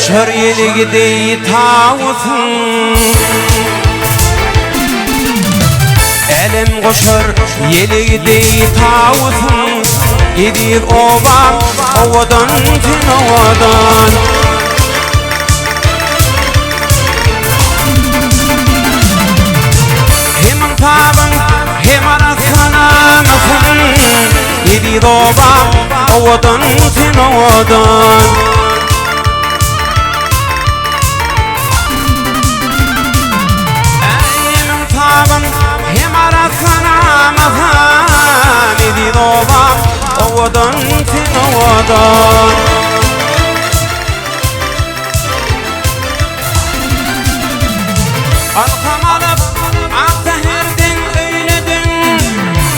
koşar yeli gideyi tağusun, elim koşar yeli gideyi tağusun. Gidir ovam ovadan tin ovadan, hem taban hem arasana mısın. Gidir ovam ovadan tin ovadan, hem taban hem arasana mısın. Gidir ovam ovadan tin ovadan. Arkam alıp ahtahirden öyledin,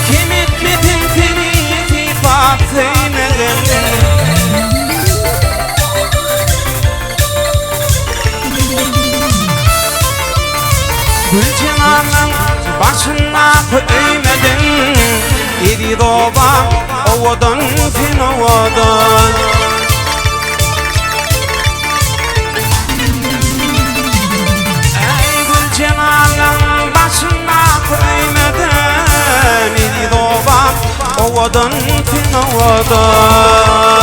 kim etmedin seni sifat seymedin. Gülçinanın başına öymedin. Gidir ovam ovadan tin ovadan. Ey Gülcemal'ın başına koymedin. Gidir ovam ovadan tin ovadan.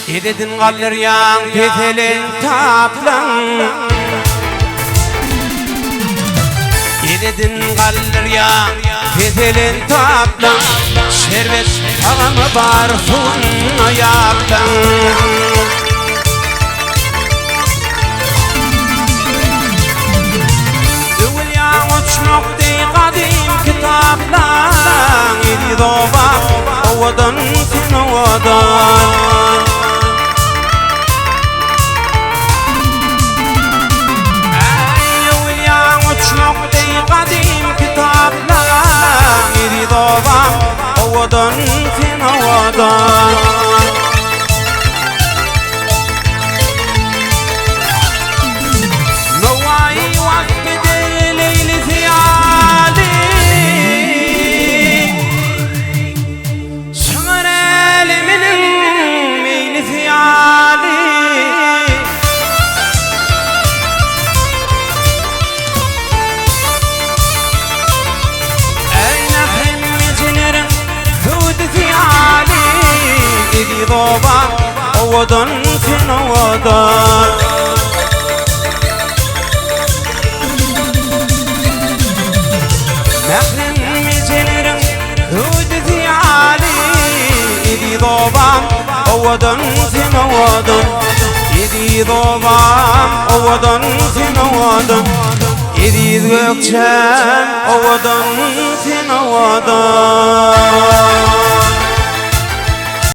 Ededin kalır yan tetelin taplan, ededin kalır yan tetelin taplan. Şerbet ağamı barfun ayaktan, övül yan uçmak dey kadim kitaplan. Gidir ovam ovadan tin ovadan. Uçmak dey kadim kitaplar. Gidir ovam ovadan tin ovadan. Novai vaktidir leyli ziyali, sığır eliminin meyli ziyali. Gidir ovam ovadan tin ovadan. Mehrem mecelerim hüdü ziyali. Gidir ovam ovadan tin ovadan. Gidir ovam ovadan tin ovadan. Gidir gökçen ovadan tin ovadan.